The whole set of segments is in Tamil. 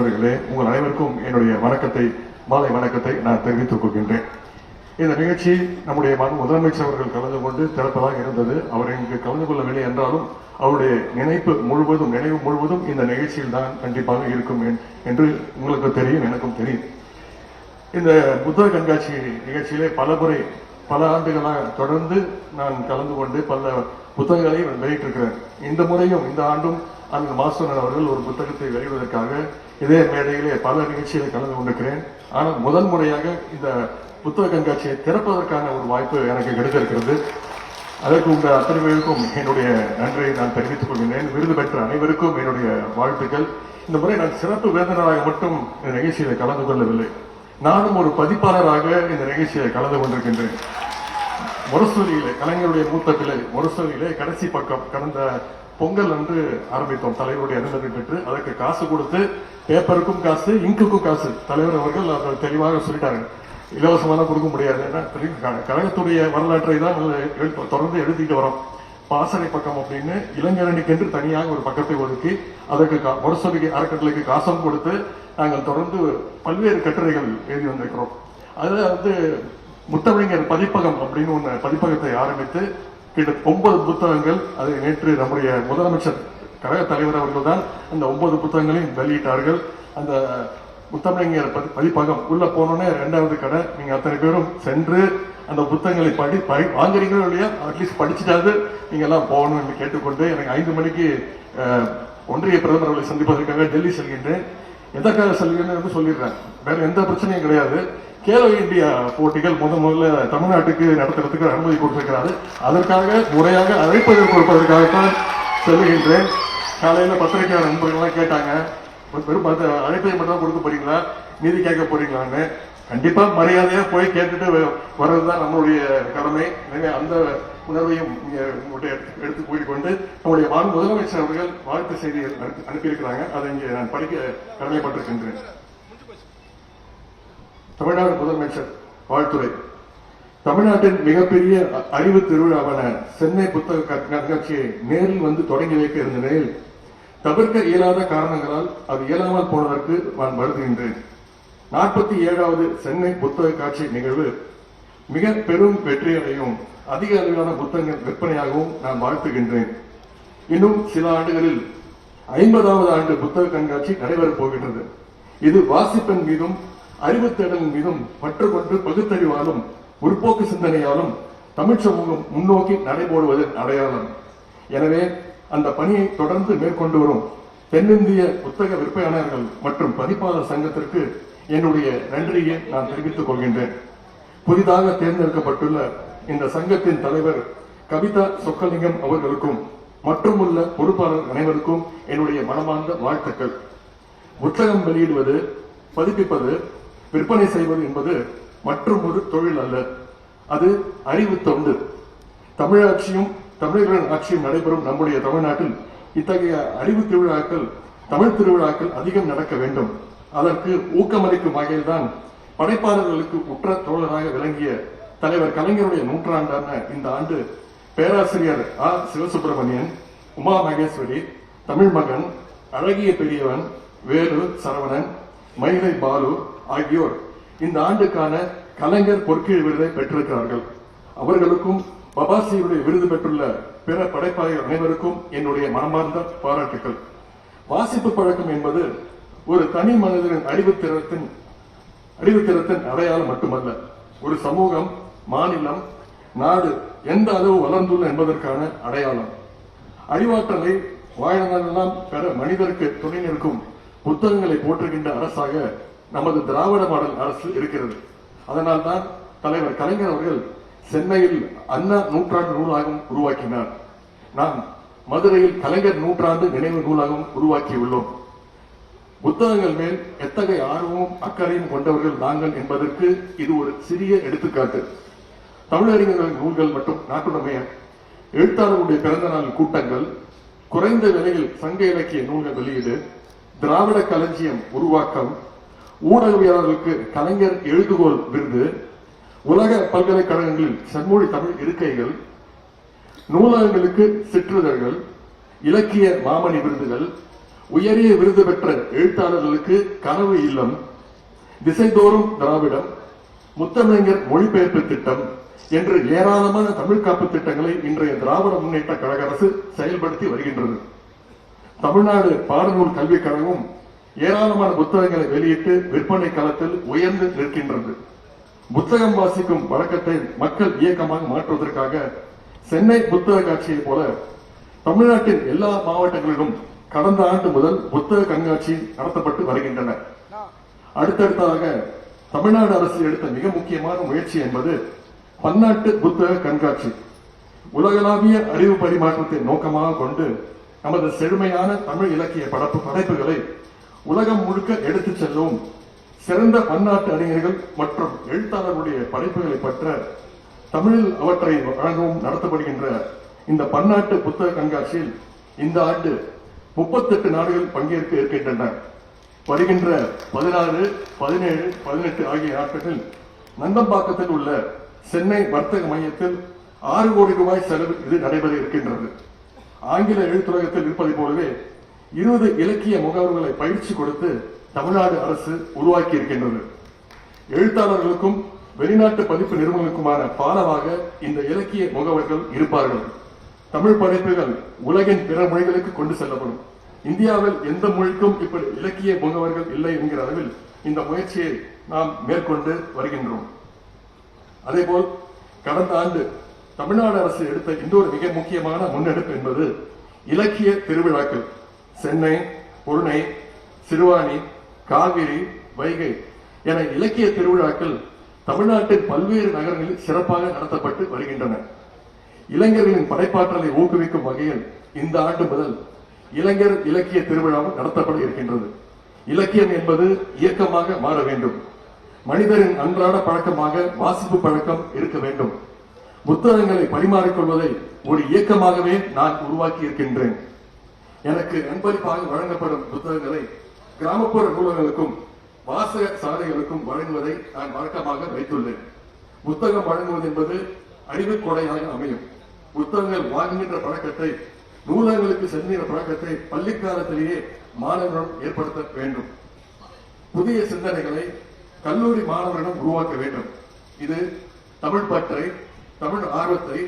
நண்பர்களே, உங்கள் அனைவருக்கும் என்னுடைய வணக்கத்தை, மாலை வணக்கத்தை நான் தெரிவித்துக் கொள்கின்றேன். இந்த நிகழ்ச்சி நம்முடைய முதலமைச்சர் அவர்கள் கலந்து கொண்டு திறப்பதாக இருந்தது. அவர் இங்கு கலந்து கொள்ளவில்லை என்றாலும் அவருடைய நினைவு முழுவதும் இந்த நிகழ்ச்சியில் தான் கண்டிப்பாக இருக்கும் என்று உங்களுக்கு தெரியும், எனக்கும் தெரியும். இந்த புத்தக கண்காட்சி நிகழ்ச்சியிலே பல ஆண்டுகளாக தொடர்ந்து நான் கலந்து கொண்டு பல புத்தகங்களை வெளியிட்டிருக்கிறேன். இந்த முறையும் இந்த ஆண்டும் அந்த மாஸ்டர் அவர்கள் ஒரு புத்தகத்தை வெளியிடுவதற்காக இதே மேடையிலே பல நிகழ்ச்சிகளை கலந்து கொண்டிருக்கிறேன். ஆனால் முதல் முறையாக இந்த புத்தக கண்காட்சியை திறப்பதற்கான ஒரு வாய்ப்பு எனக்கு கிடைத்திருக்கிறது. அதற்கு உங்கள் அத்தனை பேருக்கும் என்னுடைய நன்றியை நான் தெரிவித்துக் கொள்கிறேன். விருது பெற்ற அனைவருக்கும் என்னுடைய வாழ்த்துக்கள். இந்த முறை நான் சிறப்பு விருந்தினராக மட்டும் இந்த நிகழ்ச்சியில கலந்து கொள்ளவில்லை, நானும் ஒரு பதிப்பாளராக இந்த நிகழ்ச்சியை கலந்து கொண்டிருக்கின்றேன். முரசொலியிலே, கலைஞருடைய மூத்த பிள்ளை முரசொலியிலே கடைசி பக்கம் கடந்த பொங்கல் அன்று ஆரம்பித்தோம். தலைவருடைய அனுமதி பெற்று அதற்கு காசு கொடுத்து, பேப்பருக்கும் காசு, இங்குக்கும் காசு. தலைவர் அவர்கள் அதை தெளிவாக சொல்லிட்டாங்க, இலவசமாக கொடுக்க முடியாது. கழகத்துடைய வரலாற்றை தான் தொடர்ந்து எழுதிட்டு வரோம். பாசறை பக்கம் அப்படின்னு இளைஞரணிக்கென்று தனியாக ஒரு பக்கத்தை ஒதுக்கி அதற்கு முரசொலி அறக்கட்டளைக்கு காசும் கொடுத்து நாங்கள் தொடர்ந்து பல்வேறு கட்டுரைகள் எழுதி வந்திருக்கிறோம். அதுல முத்தமிழர் பதிப்பகம் அப்படின்னு ஒன்று பதிப்பகத்தை ஆரம்பித்து கிட்டத்தட்ட 9 புத்தகங்கள், அதை நேற்று நம்முடைய முதலமைச்சர் கழக தலைவர் அவர்கள் தான் அந்த 9 புத்தகங்களையும் வெளியிட்டார்கள். அந்த முத்தமிழர் பதிப்பகம் உள்ள போனோன்னே 2வது கடை. நீங்க அத்தனை பேரும் சென்று அந்த புத்தகங்களை வாங்குறீங்களோ இல்லையா, அட்லீஸ்ட் படிச்சுட்டாவது நீங்க எல்லாம் போகணும் என்று கேட்டுக்கொண்டு எனக்கு 5 மணிக்கு ஒன்றிய பிரதமர் அவர்களை சந்திப்பதற்காக டெல்லி செல்கின்றேன். எதற்காக செல்கின்றேன் சொல்லிடுறேன், வேற எந்த பிரச்சனையும் கிடையாது. கேலோ இந்தியா போட்டிகள் முதல்ல தமிழ்நாட்டுக்கு நடத்துறதுக்கு அனுமதி கொடுத்திருக்கிறாரு. அதற்காக முறையாக அழைப்பதை கொடுப்பதற்காகத்தான் செல்கின்றேன். காலையில பத்திரிகையாளர் நண்பர்கள்லாம் கேட்டாங்க, வெறும் அழைப்பதை மட்டும் கொடுக்க போறீங்களா, நீதி கேட்க போறீங்களான்னு. கண்டிப்பா மரியாதையா போய் கேட்டுட்டு வர்றதுதான் நம்மளுடைய கடமை. எனவே அந்த உணர்வையும் எடுத்து போயிட்டு நம்முடைய முதலமைச்சர் அவர்கள் வாழ்த்து செய்திகள் அனுப்பியிருக்கிறாங்க. அதை இங்கே நான் படிக்க கடமைப்பட்டிருக்கின்றேன். தமிழ்நாடு முதலமைச்சர் வாழ்த்துறை. தமிழ்நாட்டின் மிகப்பெரிய அறிவு திருவிழாவான சென்னை புத்தக கண்காட்சியை நேரில் வந்து தொடங்கி வைக்க இருந்த நிலையில் தவிர்க்க இயலாத காரணங்களால் அது இயலாமல் போனதற்கு நான் வருந்துகின்றேன். 47வது சென்னை புத்தக காட்சி நிகழ்வு மிக பெரும் வெற்றியடையும், அதிக அளவிலான புத்தகங்கள் விற்பனையாகவும் நான் வாழ்த்துகின்றேன். இன்னும் சில ஆண்டுகளில் 50வது ஆண்டு புத்தக கண்காட்சி நடைபெறப் போகின்றது. இது வாசிப்பின் மீதும் அறிவு தேடலின் மீதும் பற்று கொண்டு பகுத்தறிவாலும் முற்போக்கு சிந்தனையாலும் தமிழ் சமூகம் முன்னோக்கி நடைபோடுவதன் அடையாளம். எனவே அந்த பணியை தொடர்ந்து மேற்கொண்டு வரும் தென்னிந்திய புத்தக விற்பனையாளர்கள் மற்றும் பதிப்பாளர் சங்கத்திற்கு என்னுடைய நன்றியை நான் தெரிவித்துக் கொள்கின்றேன். புதிதாக தேர்ந்தெடுக்கப்பட்டுள்ள இந்த சங்கத்தின் தலைவர் கவிதா சொக்கலிங்கம் அவர்களுக்கும் மற்றும் உள்ள பொறுப்பாளர் அனைவருக்கும் என்னுடைய மனமார்ந்த வாழ்த்துக்கள். புத்தகம் வெளியிடுவது, பதிப்பிப்பது, விற்பனை செய்வது என்பது மற்றும் ஒரு தொழில் அல்ல, அது அறிவு தொண்டு. தமிழாட்சியும் தமிழர்களின் ஆட்சியும் நடைபெறும் நம்முடைய தமிழ்நாட்டில் இத்தகைய அறிவு திருவிழாக்கள், தமிழ் திருவிழாக்கள் அதிகம் நடக்க வேண்டும். அதற்கு ஊக்கமளிக்கும் வகையில்தான் படைப்பாளர்களுக்கு உற்ற தோழராக விளங்கிய தலைவர் கலைஞருடைய 100ஆண்டான இந்த ஆண்டு பேராசிரியர் சிவசுப்பிரமணியன், உமா மகேஸ்வரி, தமிழ் மகன், அழகிய பெரியவன், வேலு சரவணன், மயிலை பாலு ஆகியோர் இந்த ஆண்டுக்கான கலைஞர் பொற்கீழ் விருதை பெற்றிருக்கிறார்கள். அவர்களுக்கும் பபாசியுடைய விருது பெற்றுள்ள பிற படைப்பாளர்கள் அனைவருக்கும் என்னுடைய மனமார்ந்த பாராட்டுக்கள். வாசிப்பு பழக்கம் என்பது ஒரு தனி மனிதனின் அறிவுத்திறத்தின் அடையாளம் மட்டுமல்ல, ஒரு சமூகம், மாநிலம், நாடு எந்த அளவு வளர்ந்துள்ள என்பதற்கான அடையாளம். அறிவாற்றலை வாழ்நாளெல்லாம் பெற மனிதருக்கு துணை நிற்கும் புத்தகங்களை போற்றுகின்ற அரசாக நமது திராவிட மாடல் அரசு இருக்கிறது. அதனால்தான் தலைவர் கலைஞர் அவர்கள் சென்னையில் அண்ணா நூற்றாண்டு நூலகம் உருவாக்கினார். நாம் மதுரையில் கலைஞர் நூற்றாண்டு நினைவு நூலகம் உருவாக்கியுள்ளோம். புத்தகங்கள் மேல் எத்தகைய ஆர்வமும் அக்கறையும் கொண்டவர்கள் நாங்கள் என்பதற்கு இது ஒரு சிறிய எடுத்துக்காட்டு. தமிழறிஞர்களின் நூல்கள் மற்றும் நாட்டுடைமைய எழுத்தாளர்களுடைய பிறந்த நாள் கூட்டங்கள், குறைந்த விலையில் சங்க இலக்கிய நூல்கள் வெளியீடு, திராவிட களஞ்சியம் உருவாக்கம், ஊடகவியலாளர்களுக்கு கலைஞர் எழுதுகோள் விருது, உலக பல்கலைக்கழகங்களில் செம்மொழி தமிழ் இருக்கைகள், நூலகங்களுக்கு சிற்றிதழ்கள், இலக்கிய மாமணி விருதுகள், உயரிய விருது பெற்ற எழுத்தாளர்களுக்கு கனவு இல்லம், திசைதோறும் திராவிடம், முத்தமிழர் மொழிபெயர்ப்பு திட்டம் என்று ஏராளமான தமிழ் காப்பு திட்டங்களை இன்றைய திராவிட முன்னேற்ற கழக அரசு செயல்படுத்தி வருகின்றது. தமிழ்நாடு பாடநூல் கல்விக் கழகம் ஏராளமான புத்தகங்களை வெளியிட்டு விற்பனை களத்தில் உயர்ந்து நிற்கின்றது. புத்தகம் வாசிக்கும் வழக்கத்தை மக்கள் இயக்கமாக மாற்றுவதற்காக சென்னை புத்தக காட்சியை போல தமிழ்நாட்டின் எல்லா மாவட்டங்களிலும் கடந்த ஆண்டு முதல் புத்தக கண்காட்சி நடத்தப்பட்டு வருகின்றன. அடுத்தடுத்ததாக தமிழ்நாடு அரசு எடுத்த மிக முக்கியமான முயற்சி என்பது பன்னாட்டு புத்தக கண்காட்சி. உலகளாவிய அறிவு பரிமாற்றத்தை நோக்கமாக கொண்டு நமது செழுமையான தமிழ் இலக்கிய படைப்புகளை உலகம் முழுக்க எடுத்துச் செல்லவும், சிறந்த பன்னாட்டு அறிஞர்கள் மற்றும் எழுத்தாளர்களுடைய படைப்புகளை பற்ற தமிழில் அவற்றை வழங்கவும் நடத்தப்படுகின்ற இந்த பன்னாட்டு புத்தக கண்காட்சியில் இந்த ஆண்டு 38 நாடுகள் பங்கேற்க இருக்கின்றன. வருகின்ற 16, 17, 18 ஆகிய நாட்களில் நந்தம்பாக்கத்தில் உள்ள சென்னை வர்த்தக மையத்தில் 6 கோடி ரூபாய் செலவில் இது நடைபெற இருக்கின்றது. ஆங்கில எழுத்துலகத்தில் இருப்பதை போலவே 20 இலக்கிய முகவர்களை பயிற்சி கொடுத்து தமிழ்நாடு அரசு உருவாக்கி இருக்கின்றது. எழுத்தாளர்களுக்கும் வெளிநாட்டு பதிப்பு நிறுவனங்களுக்குமான பாலமாக இந்த இலக்கிய முகவர்கள் இருப்பார்கள். தமிழ் படைப்புகள் உலகின் பிற மொழிகளுக்கு கொண்டு செல்லப்படும். இந்தியாவில் எந்த மொழிக்கும் இப்படி இலக்கிய முகவர்கள் இல்லை என்கிற அளவில் இந்த முயற்சியை நாம் மேற்கொண்டு வருகின்றோம். அதேபோல் கடந்த ஆண்டு தமிழ்நாடு அரசு எடுத்த இன்னொரு மிக முக்கியமான முன்னெடுப்பு என்பது இலக்கிய திருவிழாக்கள். சென்னை, பொருணை, சிறுவாணி, காவிரி, வைகை என இலக்கிய திருவிழாக்கள் தமிழ்நாட்டின் பல்வேறு நகரங்களில் சிறப்பாக நடத்தப்பட்டு வருகின்றன. இளைஞர்களின் படைப்பாற்றலை ஊக்குவிக்கும் வகையில் இந்த ஆண்டு முதல் இளைஞர் இலக்கிய திருவிழாவும் நடத்தப்பட இருக்கின்றது. இலக்கியம் என்பது இயக்கமாக மாற வேண்டும். மனிதரின் அன்றாட பழக்கமாக வாசிப்பு பழக்கம் இருக்க வேண்டும். புத்தகங்களை பரிமாறிக்கொள்வதை ஒரு இயக்கமாகவே நான் உருவாக்கி இருக்கின்றேன். எனக்கு அன்பளிப்பாக வழங்கப்படும் புத்தகங்களை கிராமப்புற நூலகங்களுக்கும் வாசக சாலைகளுக்கும் வழங்குவதை நான் வழக்கமாக வைத்துள்ளேன். புத்தகம் வழங்குவது என்பது அறிவு கொடையாக அமையும். புத்தகங்கள் வாங்குகின்ற பழக்கத்தை, நூலகங்களுக்கு செல்கின்ற பழக்கத்தை பள்ளிக்காலத்திலேயே மாணவர்களிடம் ஏற்படுத்த வேண்டும். புதிய சிந்தனைகளை கல்லூரி மாணவர்களிடம் உருவாக்க வேண்டும். இது தமிழ் பற்றை, தமிழ் ஆர்வத்தை,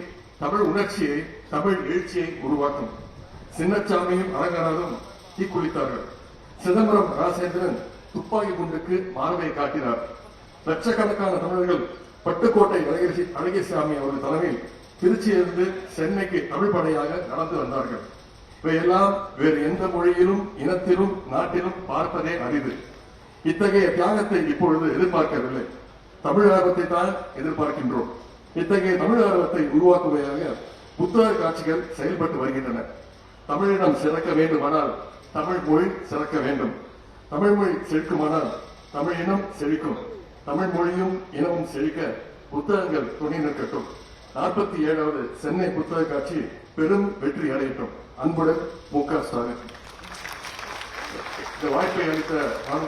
தமிழ் உணர்ச்சியை, தமிழ் எழுச்சியை உருவாக்கும். சின்னச்சாமியும் அரங்கநாதனும் தீக்குளித்தார்கள். சிதம்பரம் ராசேந்திரன் துப்பாக்கி குண்டுக்கு மார்பை காட்டினார். லட்சக்கணக்கான தமிழர்கள் பட்டுக்கோட்டை அழகிசாமி அவர்கள் தலைமையில் திருச்சியிலிருந்து சென்னைக்கு தமிழ் படையாக நடந்து வந்தார்கள். இவையெல்லாம் வேறு எந்த மொழியிலும், இனத்திலும், நாட்டிலும் பார்ப்பதே அரிது. இத்தகைய தியாகத்தை இப்பொழுது எதிர்பார்க்கவில்லை, தமிழ் ஆர்வத்தை தான் எதிர்பார்க்கின்றோம். இத்தகைய தமிழ் ஆர்வத்தை உருவாக்குவதாக புத்தக காட்சிகள் செயல்பட்டு வருகின்றன. தமிழிடம் சிறக்க வேண்டுமானால் தமிழ் மொழி சிறக்க வேண்டும். தமிழ் மொழி செழிக்குமானால் தமிழ் இனம் செழிக்கும். தமிழ் மொழியும் இனமும் செழிக்க புத்தகங்கள் துணை நிற்கட்டும். 47வது சென்னை புத்தக காட்சி பெரும் வெற்றி அடையட்டும். அன்புடன் மு.க. ஸ்டாலின். இந்த வாய்ப்பை அளித்த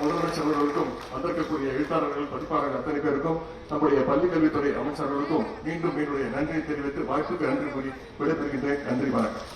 முதலமைச்சர் அவர்களுக்கும், வந்திருக்கக்கூடிய எழுத்தாளர்கள், பதிப்பாளர்கள் அத்தனை பேருக்கும், நம்முடைய பள்ளிக்கல்வித்துறை அமைச்சர்களுக்கும் மீண்டும் என்னுடைய நன்றியை தெரிவித்து வாய்ப்புக்கு நன்றி கூறி விடைபெறுகின்றேன். நன்றி, வணக்கம்.